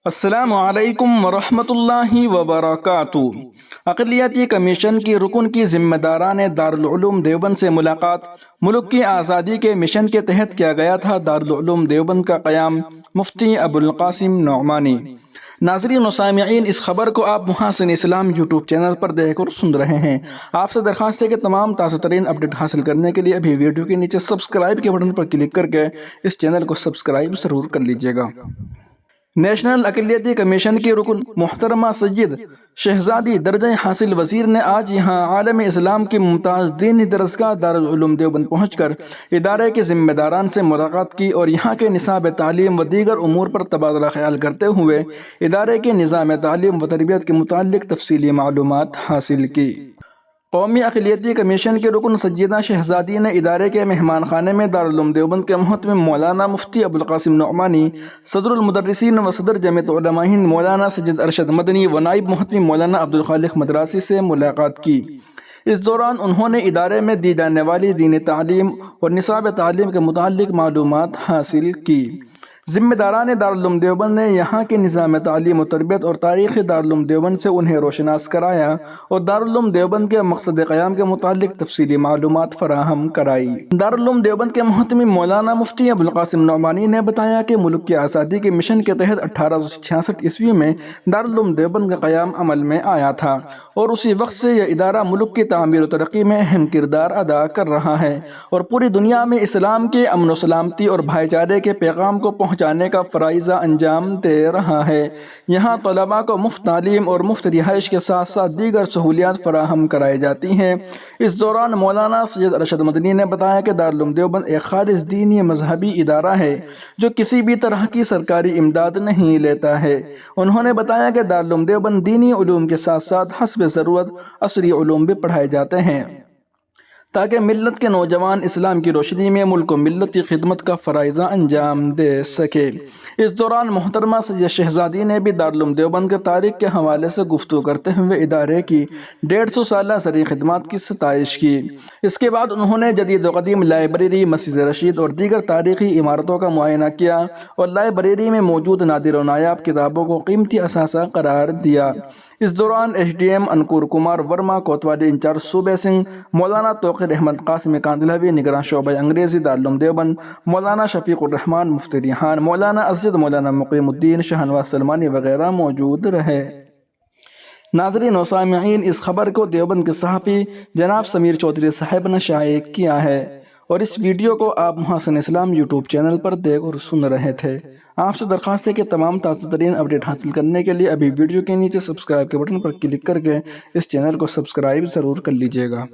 السلام علیکم ورحمۃ اللہ وبرکاتہ۔ اقلیتی کمیشن کی رکن کی ذمہ داران دارالعلوم دیوبند سے ملاقات۔ ملک کی آزادی کے مشن کے تحت کیا گیا تھا دارالعلوم دیوبند کا قیام، مفتی ابوالقاسم نعمانی۔ ناظرین و سامعین، اس خبر کو آپ محاسن اسلام یوٹیوب چینل پر دیکھ اور سن رہے ہیں۔ آپ سے درخواست ہے کہ تمام تازہ ترین اپڈیٹ حاصل کرنے کے لیے ابھی ویڈیو کے نیچے سبسکرائب کے بٹن پر کلک کر کے اس چینل کو سبسکرائب ضرور کر لیجیے گا۔ نیشنل اقلیتی کمیشن کی رکن محترمہ سید شہزادی درجہ حاصل وزیر نے آج یہاں عالم اسلام کی ممتاز دینی درسگاہ دارالعلوم دیوبند پہنچ کر ادارے کے ذمہ داران سے ملاقات کی اور یہاں کے نصاب تعلیم و دیگر امور پر تبادلہ خیال کرتے ہوئے ادارے کے نظام تعلیم و تربیت کے متعلق تفصیلی معلومات حاصل کی۔ قومی اقلیتی کمیشن کے رکن سیدہ شہزادی نے ادارے کے مہمان خانے میں دارالعلوم دیوبند کے محتمم مولانا مفتی ابوالقاسم نعمانی، صدر المدرسین و صدر جمعیت علماء ہند مولانا سید ارشد مدنی و نائب محتمم مولانا عبدالخالق مدراسی سے ملاقات کی۔ اس دوران انہوں نے ادارے میں دی جانے والی دینی تعلیم اور نصاب تعلیم کے متعلق معلومات حاصل کی۔ ذمہ داران دارالعلوم دیوبند نے یہاں کے نظام تعلیم و تربیت اور تاریخ دارالعلوم دیوبند سے انہیں روشناس کرایا اور دارالعلوم دیوبند کے مقصد قیام کے متعلق تفصیلی معلومات فراہم کرائی۔ دارالعلوم دیوبند کے محتمم مولانا مفتی ابوالقاسم نعمانی نے بتایا کہ ملک کی آزادی کے مشن کے تحت 1866 میں دارالعلوم دیوبند کا قیام عمل میں آیا تھا اور اسی وقت سے یہ ادارہ ملک کی تعمیر و ترقی میں اہم کردار ادا کر رہا ہے اور پوری دنیا میں اسلام کے امن و سلامتی اور بھائی چارے کے پیغام کو پہنچانے کا فرائضہ انجام دے رہا ہے۔ یہاں طلباء کو مفت تعلیم اور مفت رہائش کے ساتھ ساتھ دیگر سہولیات فراہم کرائی جاتی ہیں۔ اس دوران مولانا سید ارشد مدنی نے بتایا کہ دارالعلوم دیوبند ایک خالص دینی مذہبی ادارہ ہے جو کسی بھی طرح کی سرکاری امداد نہیں لیتا ہے۔ انہوں نے بتایا کہ دارالعلوم دیوبند دینی علوم کے ساتھ ساتھ حسب ضرورت عصری علوم بھی پڑھائے جاتے ہیں تاکہ ملت کے نوجوان اسلام کی روشنی میں ملک و ملت کی خدمت کا فرائضہ انجام دے سکے۔ اس دوران محترمہ سید شہزادی نے بھی دارالعلوم دیوبند کے تاریخ کے حوالے سے گفتگو کرتے ہوئے ادارے کی 150 سالہ زرعی خدمات کی ستائش کی۔ اس کے بعد انہوں نے جدید و قدیم لائبریری، مسجد رشید اور دیگر تاریخی عمارتوں کا معائنہ کیا اور لائبریری میں موجود نادر و نایاب کتابوں کو قیمتی اثاثہ قرار دیا۔ اس دوران H D M Ankur Kumar Verma, کوتوالی انچارج صوبے سنگھ، مولانا توقیر احمد قاسم کاندھلوی، نگراں شعبہ انگریزی دارالعلوم دیوبند، مولانا شفیق الرحمان مفتی ریحان، مولانا اسجد، مولانا مقیم الدین، شاہنواز سلمانی وغیرہ موجود رہے۔ ناظرین و سامعین، اس خبر کو دیوبند کے صحافی جناب سمیر چودھری صاحب نے شائع کیا ہے اور اس ویڈیو کو آپ محاسن اسلام یوٹیوب چینل پر دیکھ اور سن رہے تھے۔ آپ سے درخواست ہے کہ تمام تازہ ترین اپڈیٹ حاصل کرنے کے لیے ابھی ویڈیو کے نیچے سبسکرائب کے بٹن پر کلک کر کے اس چینل کو سبسکرائب ضرور کر لیجیے گا۔